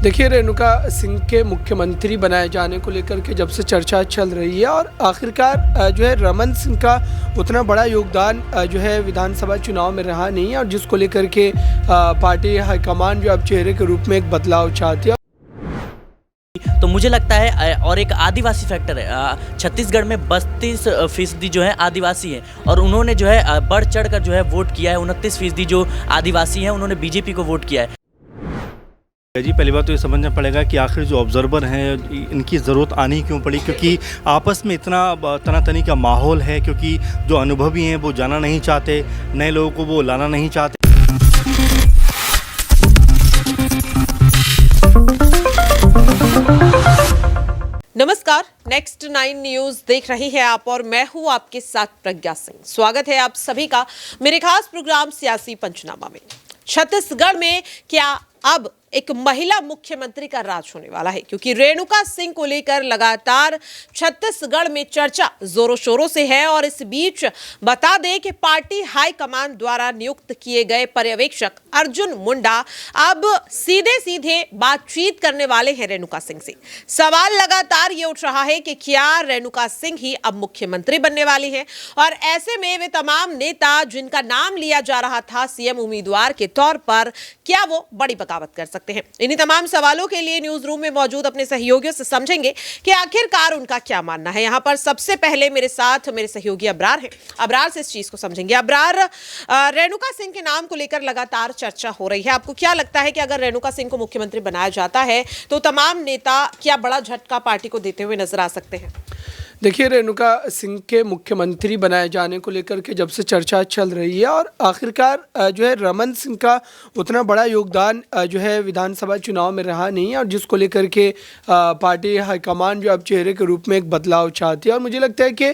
देखिए, रेणुका सिंह के मुख्यमंत्री बनाए जाने को लेकर के जब से चर्चा चल रही है और आखिरकार जो है रमन सिंह का उतना बड़ा योगदान जो है विधानसभा चुनाव में रहा नहीं है और जिसको लेकर के पार्टी हाईकमान जो अब चेहरे के रूप में एक बदलाव चाहती है। तो मुझे लगता है और एक आदिवासी फैक्टर है। छत्तीसगढ़ में 32% जो है आदिवासी हैं और उन्होंने जो है बढ़ चढ़ कर जो है वोट किया है। 29% जो आदिवासी हैं उन्होंने बीजेपी को वोट किया है। जी, पहली बात तो ये समझना पड़ेगा कि आखिर जो ऑब्जर्वर हैं इनकी ज़रूरत आनी क्यों पड़ी, क्योंकि आपस में इतना तनातनी का माहौल है, क्योंकि जो अनुभवी हैं वो जाना नहीं चाहते, नए लोगों को वो लाना नहीं चाहते। नमस्कार, नेक्स्ट 9 न्यूज देख रही है आप और मैं हूं आपके साथ प्रज्ञा सिंह। स्वागत है आप सभी का मेरे खास प्रोग्राम सियासी पंचनामा में। छत्तीसगढ़ में क्या अब एक महिला मुख्यमंत्री का राज होने वाला है, क्योंकि रेणुका सिंह को लेकर लगातार छत्तीसगढ़ में चर्चा जोरों शोरों से है। और इस बीच बता दें कि पार्टी हाईकमान द्वारा नियुक्त किए गए पर्यवेक्षक अर्जुन मुंडा अब सीधे सीधे बातचीत करने वाले हैं रेणुका सिंह से। सवाल लगातार ये उठ रहा है कि क्या रेणुका सिंह ही अब मुख्यमंत्री बनने वाली है, और ऐसे में वे तमाम नेता जिनका नाम लिया जा रहा था सीएम उम्मीदवार के तौर पर, क्या वो बड़ी बगावत कर सकते हैं? इन्हीं तमाम सवालों के लिए न्यूज रूम में मौजूद अपने सहयोगियों से समझेंगे कि आखिरकार उनका क्या मानना है। यहां पर सबसे पहले मेरे साथ मेरे सहयोगी अबरार हैं। अबरार से इस चीज को समझेंगे। अबरार, रेणुका सिंह के नाम को लेकर लगातार चर्चा हो रही है। आपको क्या लगता है कि अगर रेणुका सिंह को मुख्यमंत्री बनाया जाता है तो तमाम नेता क्या बड़ा झटका पार्टी को देते हुए नजर आ सकते हैं? देखिए, रेणुका सिंह के मुख्यमंत्री बनाए जाने को लेकर के जब से चर्चा चल रही है और आखिरकार जो है रमन सिंह का उतना बड़ा योगदान जो है विधानसभा चुनाव में रहा नहीं है और जिसको लेकर के पार्टी हाईकमान जो अब चेहरे के रूप में एक बदलाव चाहती है। और मुझे लगता है कि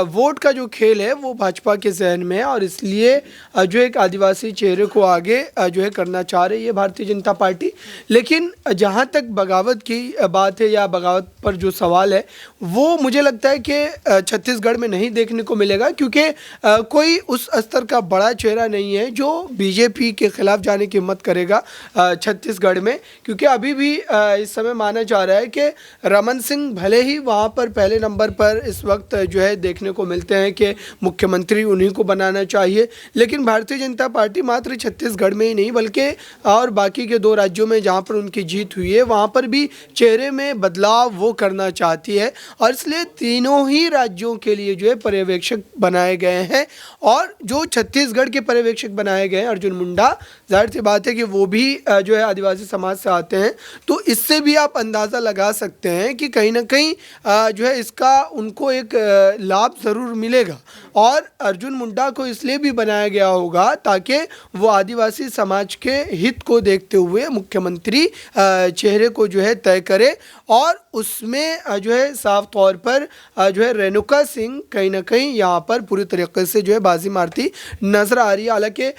वोट का जो खेल है वो भाजपा के जहन में है और इसलिए जो एक आदिवासी चेहरे को आगे जो है करना चाह रही है भारतीय जनता पार्टी। लेकिन जहाँ तक बगावत की बात है या बगावत पर जो सवाल है वो मुझे लगता है कि छत्तीसगढ़ में नहीं देखने को मिलेगा, क्योंकि कोई उस स्तर का बड़ा चेहरा नहीं है जो बीजेपी के खिलाफ जाने की हिम्मत करेगा छत्तीसगढ़ में। क्योंकि अभी भी इस समय माना जा रहा है कि रमन सिंह भले ही वहाँ पर पहले नंबर पर इस वक्त जो है देखने को मिलते हैं कि मुख्यमंत्री उन्हीं को बनाना चाहिए, लेकिन भारतीय जनता पार्टी मात्र छत्तीसगढ़ में ही नहीं बल्कि और बाकी के 2 राज्यों में जहाँ पर उनकी जीत हुई है वहाँ पर भी चेहरे में बदलाव वो करना चाहती है। और इसलिए तीनों ही राज्यों के लिए जो है पर्यवेक्षक बनाए गए हैं और जो छत्तीसगढ़ के पर्यवेक्षक बनाए गए हैं अर्जुन मुंडा, जाहिर सी बात है कि वो भी जो है आदिवासी समाज से आते हैं। तो इससे भी आप अंदाज़ा लगा सकते हैं कि कहीं ना कहीं जो है इसका उनको एक लाभ ज़रूर मिलेगा। और अर्जुन मुंडा को इसलिए भी बनाया गया होगा ताकि वो आदिवासी समाज के हित को देखते हुए मुख्यमंत्री चेहरे को जो है तय करे। और उसमें जो है साफ तौर पर जो है रेणुका सिंह कहीं ना कहीं यहाँ पर पूरी तरीके से जो है बाजी मारती नजर आ रही है। हालांकि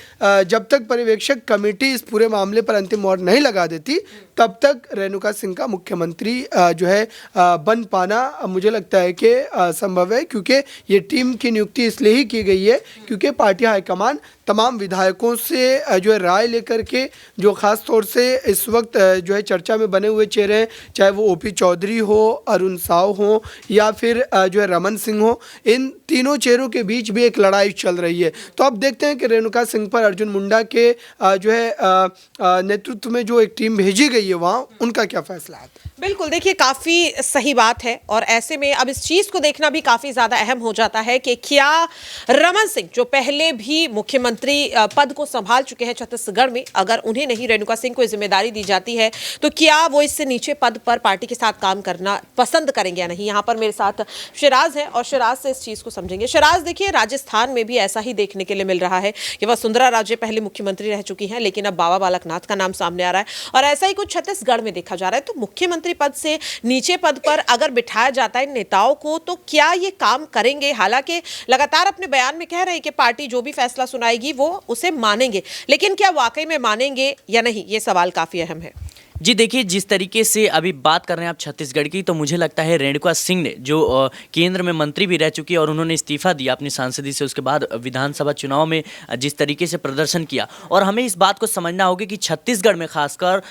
जब तक पर्यवेक्षक कमेटी इस पूरे मामले पर अंतिम मोहर नहीं लगा देती तब तक रेणुका सिंह का मुख्यमंत्री जो है बन पाना मुझे लगता है कि संभव है, क्योंकि ये टीम की नियुक्ति इसलिए ही की गई है क्योंकि पार्टी हाईकमान तमाम विधायकों से जो है राय लेकर के, जो ख़ास तौर से इस वक्त जो है चर्चा में बने हुए चेहरे हैं, चाहे वो ओपी चौधरी हो, अरुण साव हो या फिर जो है रमन सिंह हो, इन तीनों चेहरों के बीच भी एक लड़ाई चल रही है। तो अब देखते हैं कि रेणुका सिंह पर अर्जुन मुंडा के जो है नेतृत्व में जो एक टीम भेजी गई है वहाँ उनका क्या फैसला है। बिल्कुल, देखिए काफ़ी सही बात है और ऐसे में अब इस चीज़ को देखना भी काफ़ी ज़्यादा अहम हो जाता है कि क्या रमन सिंह जो पहले भी मुख्यमंत्री पद को संभाल चुके हैं छत्तीसगढ़ में, अगर उन्हें नहीं रेणुका सिंह को जिम्मेदारी दी जाती है तो क्या वो इससे नीचे पद पर पार्टी के साथ काम करना पसंद करेंगे या नहीं। यहाँ पर मेरे साथ शिराज है और शिराज से इस चीज़ को समझेंगे। शिराज, देखिए राजस्थान में भी ऐसा ही देखने के लिए मिल रहा है कि वसुंधरा राजे पहले मुख्यमंत्री रह चुकी हैं, लेकिन अब बाबा बालकनाथ का नाम सामने आ रहा है और ऐसा ही कुछ छत्तीसगढ़ में देखा जा रहा है। तो मुख्यमंत्री पद से नीचे पद पर अगर बिठाया जाता है नेताओं को तो क्या ये काम करेंगे? हालांकि लगातार अपने बयान में कह रहे हैं कि पार्टी जो भी फैसला सुनाएगी वो उसे मानेंगे, लेकिन क्या वाकई में मानेंगे या नहीं, ये सवाल काफी अहम है। जी देखिए, जिस तरीके से अभी बात कर रहे हैं आप छत्तीसगढ़ की, तो मुझे लगता है रेणुका सिंह ने जो केंद्र में मंत्री भी रह चुकी है और उन्होंने इस्तीफा दिया अपनी सांसदी से, उसके बाद विधानसभा चुनाव में जिस तरीके से प्रदर्शन किया, और हमें इस बात को समझना होगा कि छत्तीसगढ़ में खासकर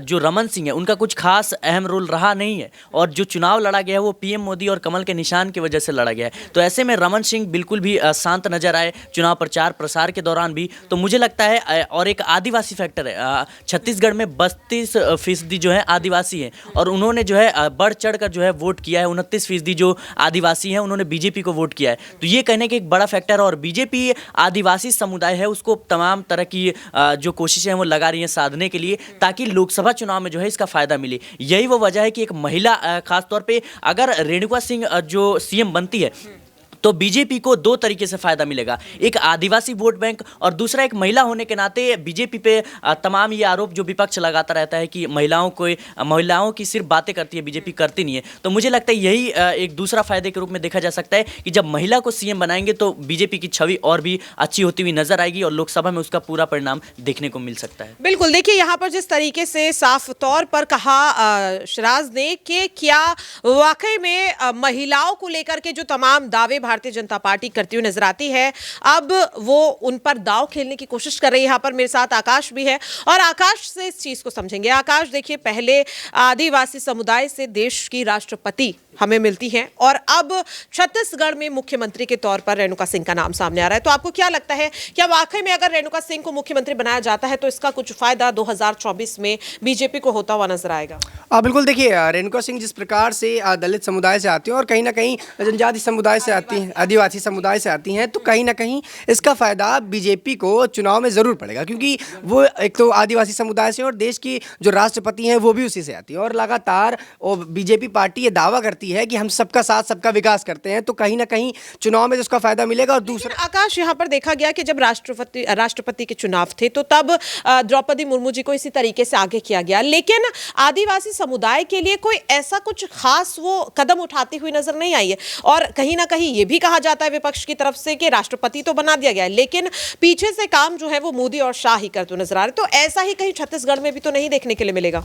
जो रमन सिंह है उनका कुछ खास अहम रोल रहा नहीं है, और जो चुनाव लड़ा गया है वो पीएम मोदी और कमल के निशान की वजह से लड़ा गया है। तो ऐसे में रमन सिंह बिल्कुल भी शांत नजर आए चुनाव प्रचार प्रसार के दौरान भी। तो मुझे लगता है और एक आदिवासी फैक्टर है, छत्तीसगढ़ में 32% जो है आदिवासी हैं, और उन्होंने जो है बढ़ चढ़ कर जो है वोट किया है। 29% जो आदिवासी हैं उन्होंने बीजेपी को वोट किया है। तो ये कहने के एक बड़ा फैक्टर है, और बीजेपी आदिवासी समुदाय है उसको तमाम तरह की जो कोशिशें हैं वो लगा रही हैं साधने के लिए, ताकि लोकसभा चुनाव में जो है इसका फायदा मिले। यही वो वजह है कि एक महिला खासतौर पे अगर रेणुका सिंह जो सीएम बनती है तो बीजेपी को दो तरीके से फायदा मिलेगा, एक आदिवासी वोट बैंक और दूसरा एक महिला होने के नाते बीजेपी पे तमाम ये आरोप जो विपक्ष लगाता रहता है कि महिलाओं की सिर्फ बातें करती है, बीजेपी करती नहीं है। तो मुझे लगता है यही एक दूसरा फायदे के रूप में देखा जा सकता है कि जब महिला को सीएम बनाएंगे तो बीजेपी की छवि और भी अच्छी होती हुई नजर आएगी और लोकसभा में उसका पूरा परिणाम देखने को मिल सकता है। बिल्कुल, देखिए यहाँ पर जिस तरीके से साफ तौर पर कहा शराज ने कि क्या वाकई में महिलाओं को लेकर के जो तमाम दावे भारतीय जनता पार्टी करती हुई नजर आती है, अब वो उन पर दाव खेलने की कोशिश कर रही है। यहाँ पर मेरे साथ आकाश भी है और आकाश से इस चीज को समझेंगे। आकाश, देखिए, पहले आदिवासी समुदाय से देश की राष्ट्रपति हमें मिलती हैं और अब छत्तीसगढ़ में मुख्यमंत्री के तौर पर रेणुका सिंह का नाम सामने आ रहा है। तो आपको क्या लगता है, क्या वाकई में अगर रेणुका सिंह को मुख्यमंत्री बनाया जाता है तो इसका कुछ फायदा 2024 में बीजेपी को होता हुआ नजर आएगा? बिल्कुल, देखिए, रेणुका सिंह जिस प्रकार से दलित समुदाय से आती हैं और कहीं ना कहीं जनजाति समुदाय से आती हैं, आदिवासी समुदाय से आती हैं, तो कहीं ना कहीं इसका फायदा बीजेपी को चुनाव में ज़रूर पड़ेगा, क्योंकि वो एक तो आदिवासी समुदाय से और देश की जो राष्ट्रपति हैं वो भी उसी से आती है, और लगातार बीजेपी पार्टी ये दावा करती है कि हम सबका साथ सबका विकास करते हैं, तो कहीं ना कहीं चुनाव में उसका फायदा मिलेगा। और दूसरा, आकाश, यहाँ पर देखा गया कि जब राष्ट्रपति के चुनाव थे तो तब द्रौपदी मुर्मू जी को इसी तरीके से आगे किया गया, लेकिन आदिवासी समुदाय के लिए कोई ऐसा कुछ खास वो कदम उठाती हुई नजर नहीं आई है। और कहीं ना कहीं ये भी कहा जाता है विपक्ष की तरफ से कि राष्ट्रपति तो बना दिया गया है, लेकिन पीछे से काम जो है वो मोदी और शाह ही करते नजर आ रहे। तो ऐसा ही कहीं छत्तीसगढ़ में भी तो नहीं देखने के लिए मिलेगा?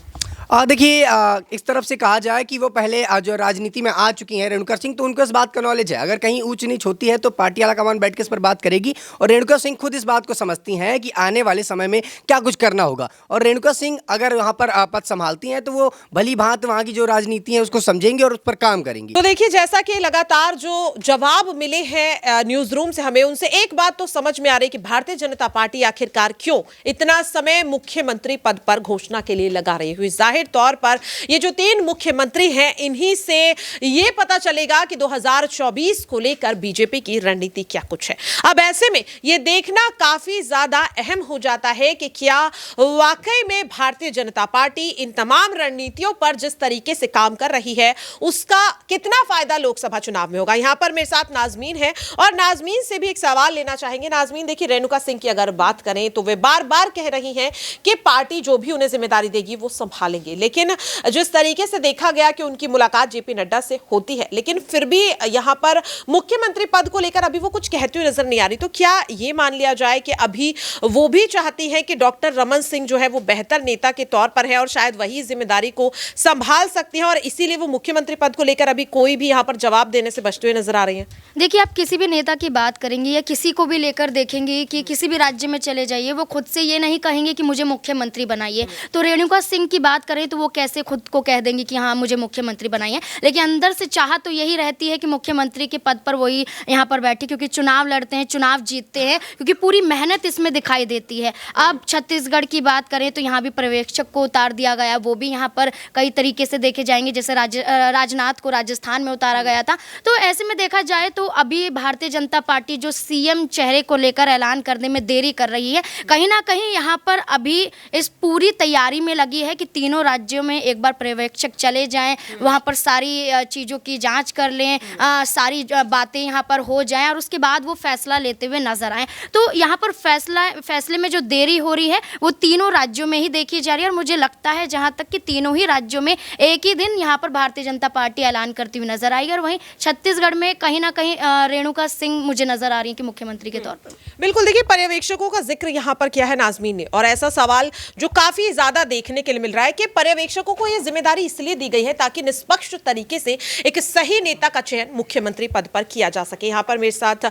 देखिए, इस तरफ से कहा जाए कि वो पहले जो राजनीति में आ चुकी हैं रेणुका सिंह, तो उनको इस बात का नॉलेज है। अगर कहीं ऊंच नीच होती है तो पार्टी आला कमान बैठ के इस पर बात करेगी, और रेणुका सिंह खुद इस बात को समझती हैं कि आने वाले समय में क्या कुछ करना होगा। और रेणुका सिंह अगर वहाँ पर पद संभालती हैं तो वो भली भांत वहाँ की जो राजनीति है उसको समझेंगे और उस पर काम करेंगी। तो देखिए, जैसा कि लगातार जो जवाब मिले हैं न्यूज रूम से हमें, उनसे एक बात तो समझ में आ रही है कि भारतीय जनता पार्टी आखिरकार क्यों इतना समय मुख्यमंत्री पद पर घोषणा के लिए लगा रही हुई। जाहिर तौर पर ये जो 3 मुख्यमंत्री हैं, इन्हीं से ये पता चलेगा कि 2024 को लेकर बीजेपी की रणनीति क्या कुछ है। अब ऐसे में ये देखना काफी ज्यादा अहम हो जाता है कि क्या वाकई में भारतीय जनता पार्टी इन तमाम रणनीतियों पर जिस तरीके से काम कर रही है उसका कितना फायदा लोकसभा चुनाव में होगा। यहां पर मेरे साथ नाजमीन है और नाजमीन से भी एक सवाल लेना चाहेंगे। नाजमीन, देखिए, रेणुका सिंह की अगर बात करें तो वे बार बार कह रही हैं कि पार्टी जो भी उन्हें जिम्मेदारी देगी वो संभालेंगे, लेकिन जिस तरीके से देखा गया कि उनकी मुलाकात जेपी नड्डा से होती है, लेकिन फिर भी यहां पर मुख्यमंत्री पद को लेकर अभी वो कुछ कहती हुई नजर नहीं आ रही। तो क्या ये मान लिया जाए कि अभी वो भी चाहती है कि डॉक्टर रमन सिंह जो है वो बेहतर नेता के तौर पर है और शायद वही जिम्मेदारी को संभाल सकती है, और इसीलिए वो मुख्यमंत्री पद को लेकर अभी कोई भी यहां पर जवाब देने से बचते हुए नजर आ रही है? देखिए, आप किसी भी नेता की बात करेंगे या किसी को भी लेकर देखेंगे कि किसी भी राज्य में चले जाइए, वो खुद से ये नहीं कहेंगे कि मुझे मुख्यमंत्री बनाइए। तो रेणुका सिंह की बात करें तो वो कैसे खुद को कह देंगे कि हाँ मुझे मुख्यमंत्री बनाइए, लेकिन अंदर से चाहत तो यही रहती है कि मुख्यमंत्री के पद पर वही यहाँ पर बैठे, क्योंकि चुनाव लड़ते हैं, चुनाव जीतते हैं, क्योंकि पूरी मेहनत इसमें दिखाई देती है। अब छत्तीसगढ़ की बात करें तो यहाँ भी पर्यवेक्षक को उतार दिया गया, वो भी यहाँ पर कई तरीके से देखे जाएंगे, जैसे राजनाथ को राजस्थान में उतारा गया था। तो ऐसे में देखा जाए तो अभी भारतीय जनता पार्टी जो सीएम चेहरे को लेकर ऐलान करने में देरी कर रही है, कहीं ना कहीं यहाँ पर अभी इस पूरी तैयारी में लगी है कि तीनों राज्यों में एक बार पर्यवेक्षक चले जाएं, वहाँ पर सारी चीज़ों की जांच कर लें, सारी बातें यहाँ पर हो जाएं और उसके बाद वो फैसला लेते हुए नजर आएं। तो यहाँ पर फैसले में जो देरी हो रही है वो तीनों राज्यों में ही देखी जा रही है, और मुझे लगता है जहाँ तक कि तीनों ही राज्यों में एक ही दिन यहाँ पर भारतीय जनता पार्टी ऐलान करती हुई नजर आएगी। और वहीं छत्तीसगढ़ में कहीं ना कहीं रेणुका सिंह मुझे नजर आ रही है कि मुख्यमंत्री के तौर पर। बिल्कुल, देखिए, पर्यवेक्षकों का जिक्र यहाँ पर किया है नाजमीन ने, और ऐसा सवाल जो काफी ज्यादा देखने के लिए मिल रहा है कि पर्यवेक्षकों को यह जिम्मेदारी इसलिए दी गई है ताकि निष्पक्ष तरीके से एक सही नेता का चयन मुख्यमंत्री पद पर किया जा सके। यहाँ पर मेरे साथ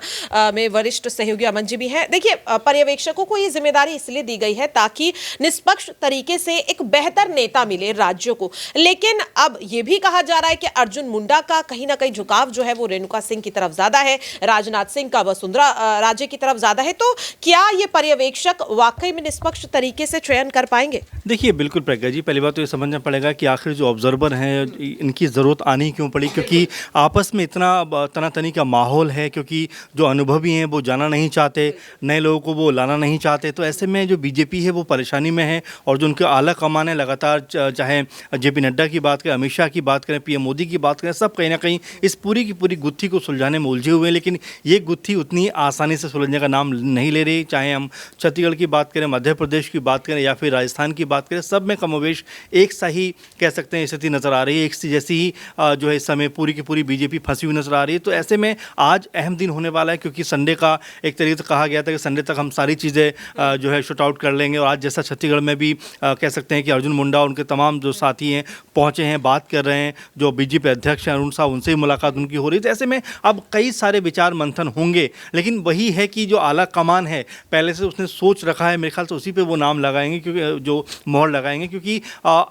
में वरिष्ठ सहयोगी अमन जी भी हैं। देखिए, पर्यवेक्षकों को यह जिम्मेदारी इसलिए दी गई है ताकि निष्पक्ष तरीके से एक बेहतर नेता मिले राज्यों को। लेकिन अब यह भी कहा जा रहा है कि अर्जुन मुंडा का कहीं ना कहीं झुकाव जो है वो रेणुका सिंह की तरफ ज्यादा है, राजनाथ सिंह का वसुंधरा राजे की तरफ ज्यादा है। तो क्या ये पर्यवेक्षक वाकई में निष्पक्ष तरीके से चयन कर पाएंगे? देखिए, बिल्कुल प्रज्ञा जी, पहली बात तो ये समझना पड़ेगा कि आखिर जो ऑब्जर्वर हैं इनकी ज़रूरत आनी क्यों पड़ी, क्योंकि आपस में इतना तनातनी का माहौल है, क्योंकि जो अनुभवी हैं वो जाना नहीं चाहते, नए लोगों को वो लाना नहीं चाहते। तो ऐसे में जो बीजेपी है वो परेशानी में है, और जो उनके आला कमान है लगातार, चाहे जेपी नड्डा की बात करें, अमित शाह की बात करें, पीएम मोदी की बात करें, सब कहीं ना कहीं इस पूरी की पूरी गुत्थी को सुलझाने में उलझे हुए हैं। लेकिन ये गुत्थी उतनी आसानी से सुलझने का नाम नहीं ले रही। चाहे हम छत्तीसगढ़ की बात करें, मध्य प्रदेश की बात करें या फिर राजस्थान की बात करें, सब में कमोवेश एक सा ही कह सकते हैं स्थिति नज़र आ रही है। एक सी जैसी ही जो है इस समय पूरी की पूरी बीजेपी फंसी हुई नज़र आ रही है। तो ऐसे में आज अहम दिन होने वाला है, क्योंकि संडे का एक तरीके से कहा गया था कि संडे तक हम सारी चीज़ें जो है शूट आउट कर लेंगे। और आज जैसा छत्तीसगढ़ में भी कह सकते हैं कि अर्जुन मुंडा और उनके तमाम जो साथी हैं पहुँचे हैं, बात कर रहे हैं, जो बीजेपी अध्यक्ष हैं अरुण साहब, उनसे ही मुलाकात उनकी हो रही है। तो ऐसे में अब कई सारे विचार मंथन होंगे, लेकिन वही है कि जो आला कमान है पहले से उसने सोच रखा है, मेरे ख्याल से उसी पे वो नाम लगाएंगे, क्योंकि जो मोहर लगाएंगे, क्योंकि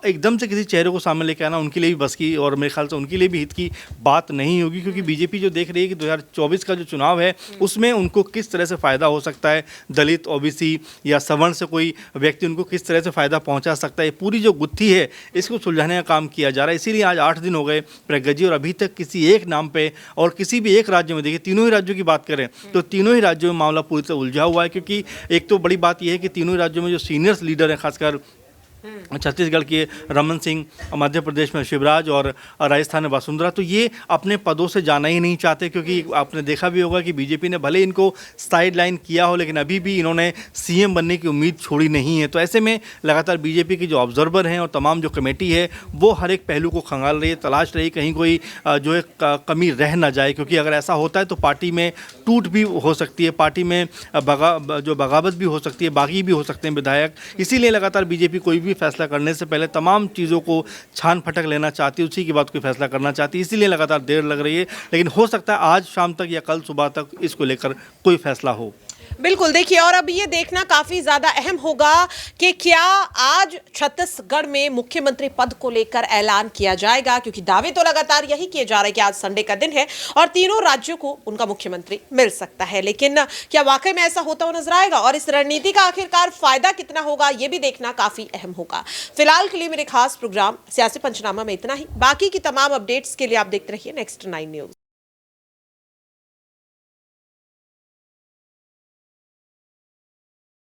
एकदम से किसी चेहरे को सामने लेके आना उनके लिए भी बस की और मेरे ख्याल से उनके लिए भी हित की बात नहीं होगी। क्योंकि बीजेपी जो देख रही है कि 2024 का जो चुनाव है उसमें उनको किस तरह से फ़ायदा हो सकता है, दलित, ओबीसी या सवर्ण से कोई व्यक्ति उनको किस तरह से फ़ायदा पहुंचा सकता है, पूरी जो गुत्थी है इसको सुलझाने का काम किया जा रहा है। इसीलिए आज 8 दिन हो गए प्रज्ञा जी, और अभी तक किसी एक नाम पे और किसी भी एक राज्य में, देखिए तीनों ही राज्यों की बात करें तो तीनों ही राज्यों में मामला पूरी तरह उलझा हुआ है। क्योंकि एक तो बड़ी बात यह है कि तीनों ही राज्यों में जो सीनियर्स लीडर हैं, खासकर छत्तीसगढ़ के रमन सिंह, मध्य प्रदेश में शिवराज और राजस्थान में वसुंधरा, तो ये अपने पदों से जाना ही नहीं चाहते। क्योंकि आपने देखा भी होगा कि बीजेपी ने भले इनको साइड लाइन किया हो, लेकिन अभी भी इन्होंने सीएम बनने की उम्मीद छोड़ी नहीं है। तो ऐसे में लगातार बीजेपी की जो ऑब्जर्वर हैं और तमाम जो कमेटी है वो हर एक पहलू को खंगाल रही है, तलाश रही कहीं कोई जो है कमी रह ना जाए। क्योंकि अगर ऐसा होता है तो पार्टी में टूट भी हो सकती है, पार्टी में बगावत भी हो सकती है, बागी भी हो सकते हैं विधायक। इसीलिए लगातार बीजेपी कोई भी फैसला करने से पहले तमाम चीज़ों को छान फटक लेना चाहती है, उसी की बात कोई फैसला करना चाहती है। इसीलिए लगातार देर लग रही है, लेकिन हो सकता है आज शाम तक या कल सुबह तक इसको लेकर कोई फैसला हो। बिल्कुल, देखिए, और अब ये देखना काफी ज्यादा अहम होगा कि क्या आज छत्तीसगढ़ में मुख्यमंत्री पद को लेकर ऐलान किया जाएगा, क्योंकि दावे तो लगातार यही किए जा रहे हैं कि आज संडे का दिन है और तीनों राज्यों को उनका मुख्यमंत्री मिल सकता है। लेकिन क्या वाकई में ऐसा होता हुआ नजर आएगा, और इस रणनीति का आखिरकार फायदा कितना होगा, यह भी देखना काफी अहम होगा। फिलहाल के लिए मेरे खास प्रोग्राम सियासी पंचनामा में इतना ही। बाकी की तमाम अपडेट्स के लिए आप देखते रहिए नेक्स्ट 9 न्यूज।